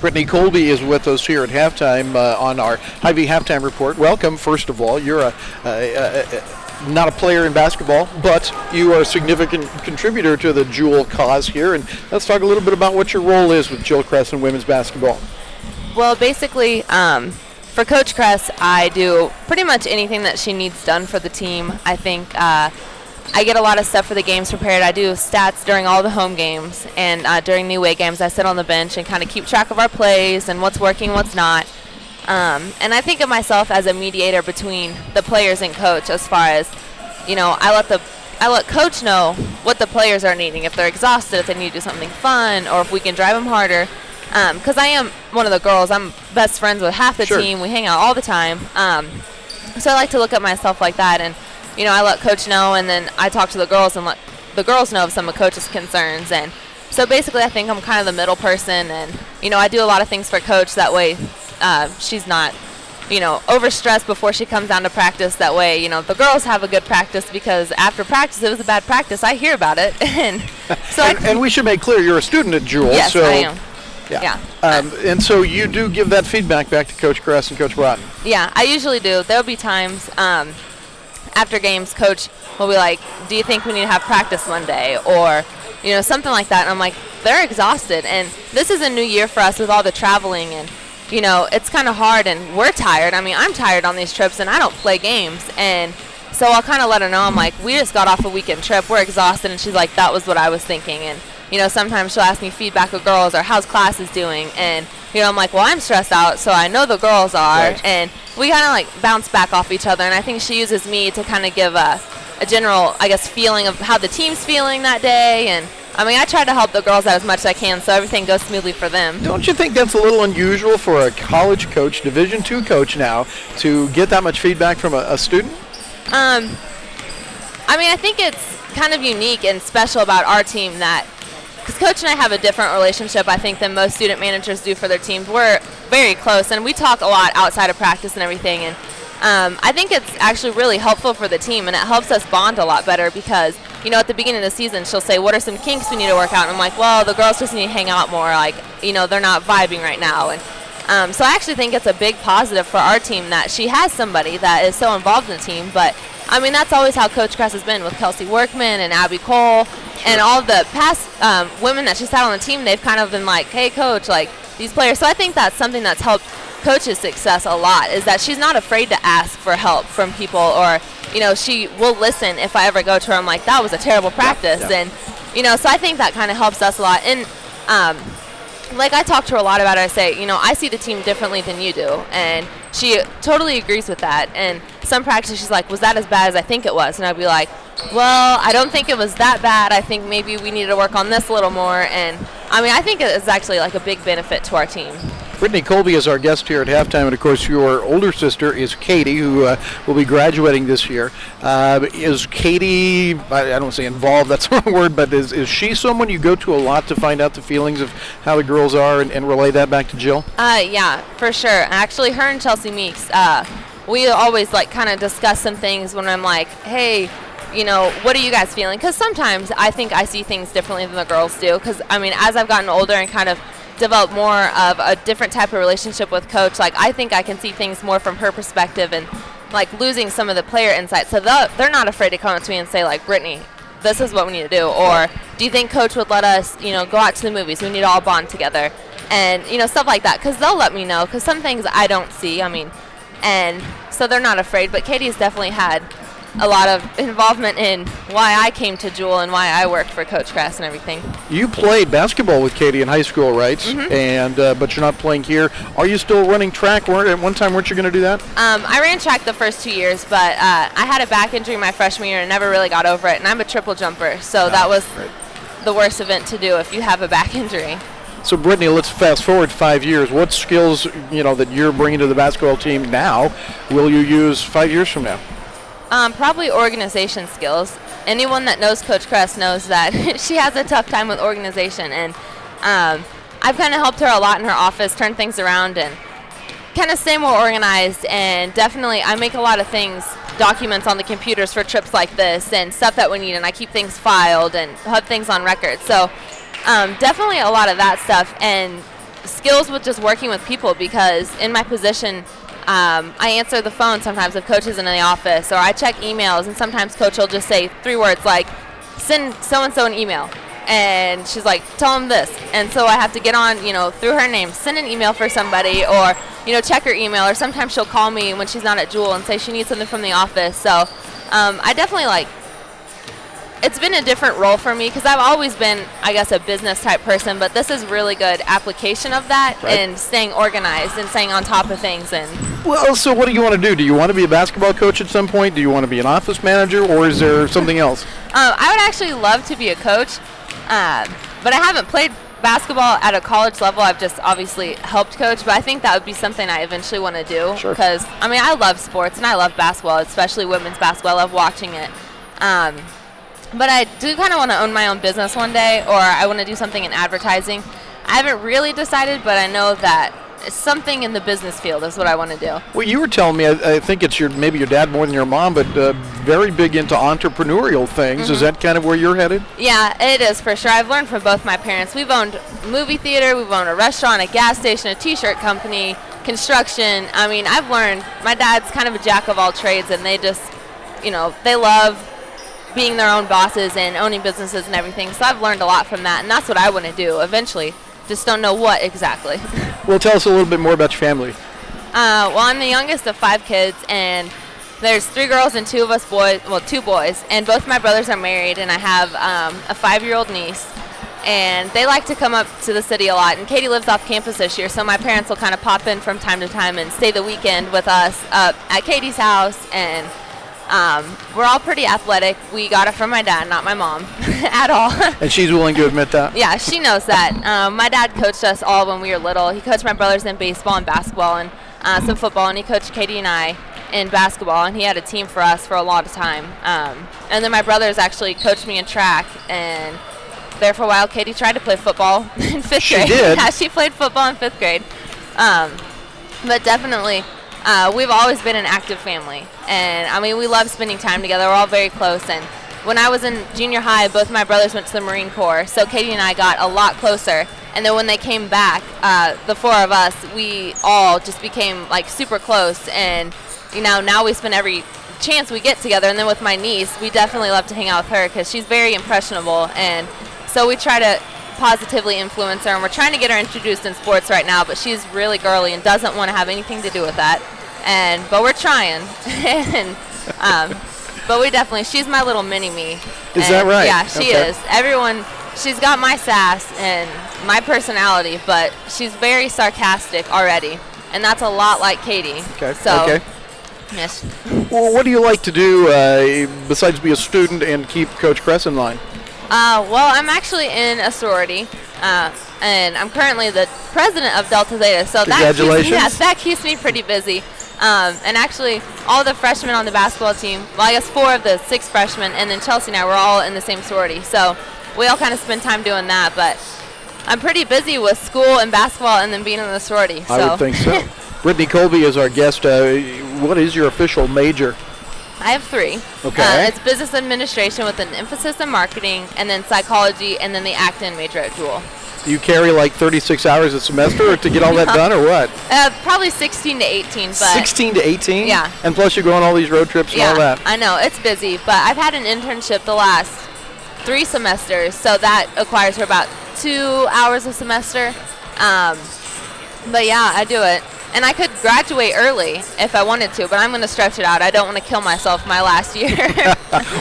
Brittany Colby is with us here at halftime on our HyVee halftime report. Welcome, first of all. You're not a player in basketball, but you are a significant contributor to the Jewel cause here. And let's talk a little bit about what your role is with Jill Kress and women's basketball. Well, basically, for Coach Kress, I do pretty much anything that she needs done for the team. I think I get a lot of stuff for the games prepared. I do stats during all the home games, and during new way games, I sit on the bench and kind of keep track of our plays and what's working, what's not. And I think of myself as a mediator between the players and coach, as far as, I let coach know what the players are needing, if they're exhausted, if they need to do something fun, or if we can drive them harder. Because I am one of the girls. I'm best friends with half the team. We hang out all the time. So I like to look at myself like that, and I let coach know, and then I talk to the girls and let the girls know of some of coach's concerns. And so basically I think I'm kind of the middle person, and I do a lot of things for coach. That way she's not overstressed before she comes down to practice. That way the girls have a good practice, because after practice, it was a bad practice, I hear about it. And so and we should make clear you're a student at Jewel. Yes, so I am. Yeah. And so you do give that feedback back to Coach Kress and Coach Broughton. Yeah, I usually do. There'll be times after games, coach will be like, do you think we need to have practice Monday? Or, something like that. And I'm like, they're exhausted. And this is a new year for us with all the traveling. And, it's kind of hard, and we're tired. I mean, I'm tired on these trips, and I don't play games. And so I'll kind of let her know. I'm like, we just got off a weekend trip. We're exhausted. And she's like, that was what I was thinking. And, sometimes she'll ask me feedback of girls or how's classes doing. And, I'm like, well, I'm stressed out, so I know the girls are. Right. And we kind of like bounce back off each other. And I think she uses me to kind of give a general, feeling of how the team's feeling that day. And I try to help the girls out as much as I can, so everything goes smoothly for them. Don't you think that's a little unusual for a college coach, Division II coach now, to get that much feedback from a student? I think it's kind of unique and special about our team that, because Coach and I have a different relationship, I think, than most student managers do for their teams. We're very close, and we talk a lot outside of practice and everything. And I think it's actually really helpful for the team, and it helps us bond a lot better because, at the beginning of the season, she'll say, what are some kinks we need to work out? And I'm like, well, the girls just need to hang out more. They're not vibing right now. And so I actually think it's a big positive for our team that she has somebody that is so involved in the team. But, that's always how Coach Kress has been with Kelsey Workman and Abby Cole. And all of the past women that she's had on the team, they've kind of been like, hey, Coach, these players. So I think that's something that's helped Coach's success a lot, is that she's not afraid to ask for help from people, or, she will listen if I ever go to her. I'm like, that was a terrible practice. Yeah. And, so I think that kind of helps us a lot. And, I talk to her a lot about it. I say, I see the team differently than you do. And she totally agrees with that. And some practices she's like, was that as bad as I think it was? And I'd be like, well, I don't think it was that bad. I think maybe we need to work on this a little more. And, I think it's actually a big benefit to our team. Brittany Colby is our guest here at halftime, and of course your older sister is Katie, who will be graduating this year. Is Katie, I don't want to say involved, that's the wrong word, but is she someone you go to a lot to find out the feelings of how the girls are and relay that back to Jill? Yeah, for sure. Actually, her and Chelsea Meeks, we always kind of discuss some things when I'm like, hey, what are you guys feeling? Because sometimes I think I see things differently than the girls do. Because, as I've gotten older and kind of developed more of a different type of relationship with Coach, I think I can see things more from her perspective and, losing some of the player insight. So they're not afraid to come up to me and say, Brittany, this is what we need to do. Or do you think Coach would let us, go out to the movies? We need to all bond together. And, stuff like that. Because they'll let me know. Because some things I don't see. And so they're not afraid. But Katie's definitely had a lot of involvement in why I came to Jewel and why I worked for Coach Kress and everything. You played basketball with Katie in high school, right? Mm-hmm. And but you're not playing here. Are you still running track? At one time, weren't you going to do that? I ran track the first 2 years, but I had a back injury my freshman year and never really got over it. And I'm a triple jumper, so that was the worst event to do if you have a back injury. So, Brittany, let's fast forward 5 years. What skills, that you're bringing to the basketball team now will you use 5 years from now? Probably organization skills. Anyone that knows Coach Kress knows that she has a tough time with organization. And I've kind of helped her a lot in her office, turn things around and kind of stay more organized. And definitely I make a lot of things, documents on the computers for trips like this and stuff that we need. And I keep things filed and have things on record. So definitely a lot of that stuff. And skills with just working with people, because in my position, I answer the phone sometimes if coach isn't in the office, or I check emails, and sometimes coach will just say 3 words like, send so-and-so an email. And she's like, tell them this. And so I have to get on, through her name, send an email for somebody, or, check her email. Or sometimes she'll call me when she's not at Jewel and say she needs something from the office. So I definitely it's been a different role for me, because I've always been, I guess, a business type person, but this is really good application of that, right, and staying organized and staying on top of things. And well, so what do you want to do? Do you want to be a basketball coach at some point? Do you want to be an office manager, or is there something else? I would actually love to be a coach, but I haven't played basketball at a college level. I've just obviously helped coach, but I think that would be something I eventually want to do. Sure. Because, I love sports, and I love basketball, especially women's basketball. I love watching it. But I do kind of want to own my own business one day, or I want to do something in advertising. I haven't really decided, but I know that something in the business field is what I want to do. Well, you were telling me, I think it's maybe your dad more than your mom, but very big into entrepreneurial things. Mm-hmm. Is that kind of where you're headed? Yeah, it is for sure. I've learned from both my parents. We've owned a movie theater, we've owned a restaurant, a gas station, a t-shirt company, construction. I've learned. My dad's kind of a jack of all trades, and they just, they love being their own bosses and owning businesses and everything. So I've learned a lot from that, and that's what I want to do eventually. Just don't know what exactly. Well, tell us a little bit more about your family. Well, I'm the youngest of 5 kids, and there's 3 girls and 2 of us boys, well, 2 boys, and both my brothers are married, and I have a 5-year-old niece, and they like to come up to the city a lot. And Katie lives off campus this year, so my parents will kind of pop in from time to time and stay the weekend with us at Katie's house. And we're all pretty athletic. We got it from my dad, not my mom, at all. And she's willing to admit that? Yeah, she knows that. My dad coached us all when we were little. He coached my brothers in baseball and basketball and some football, and he coached Katie and I in basketball, and he had a team for us for a lot of time. And then my brothers actually coached me in track, and there for a while Katie tried to play football in 5th grade. She did? Yeah, she played football in 5th grade. But definitely, we've always been an active family, and we love spending time together. We're all very close, and when I was in junior high, both my brothers went to the Marine Corps, so Katie and I got a lot closer. And then when they came back, the 4 of us, we all just became super close, and now we spend every chance we get together. And then with my niece, we definitely love to hang out with her because she's very impressionable, and so we try to positively influence her, and we're trying to get her introduced in sports right now, but she's really girly and doesn't want to have anything to do with that. But we're trying. And but we definitely, she's my little mini-me. Is that right? Yeah, she is. She's got my sass and my personality, but she's very sarcastic already, and that's a lot like Katie. Okay. So, okay. Yes. Well, what do you like to do besides be a student and keep Coach Kress in line? Well, I'm actually in a sorority, and I'm currently the president of Delta Zeta. So congratulations. that keeps me pretty busy. And actually, all the freshmen on the basketball team, well, I guess 4 of the 6 freshmen, and then Chelsea and I, we're all in the same sorority. So we all kind of spend time doing that. But I'm pretty busy with school and basketball and then being in the sorority. So. I would think so. Brittany Colby is our guest. What is your official major? I have 3. Okay. It's business administration with an emphasis in marketing, and then psychology, and then the Acton major at Jewel. Do you carry 36 hours a semester to get all that done, or what? Probably 16 to 18. But 16 to 18? Yeah. And plus you're going on all these road trips and all that. I know. It's busy, but I've had an internship the last 3 semesters, so that acquires for about 2 hours a semester. But yeah, I do it. And I could graduate early if I wanted to, but I'm going to stretch it out. I don't want to kill myself my last year.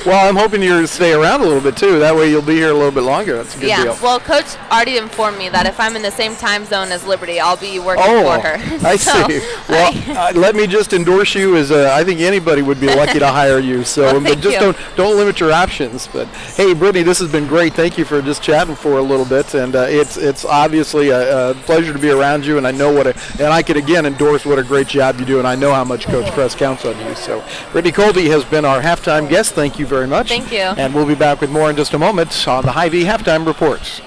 Well, I'm hoping you stay around a little bit, too. That way you'll be here a little bit longer. That's a good deal. Well, Coach already informed me that if I'm in the same time zone as Liberty, I'll be working for her. I see. Well, let me just endorse you as I think anybody would be lucky to hire you. So, well, but just don't limit your options. But hey, Brittany, this has been great. Thank you for just chatting for a little bit, and it's obviously a pleasure to be around you. And I know and I could again endorse what a great job you do, and I know how much Coach Kress counts on you. So, Brittany Colby has been our halftime guest. Thank you very much. Thank you. And we'll be back with more in just a moment on the HyVee Halftime Reports.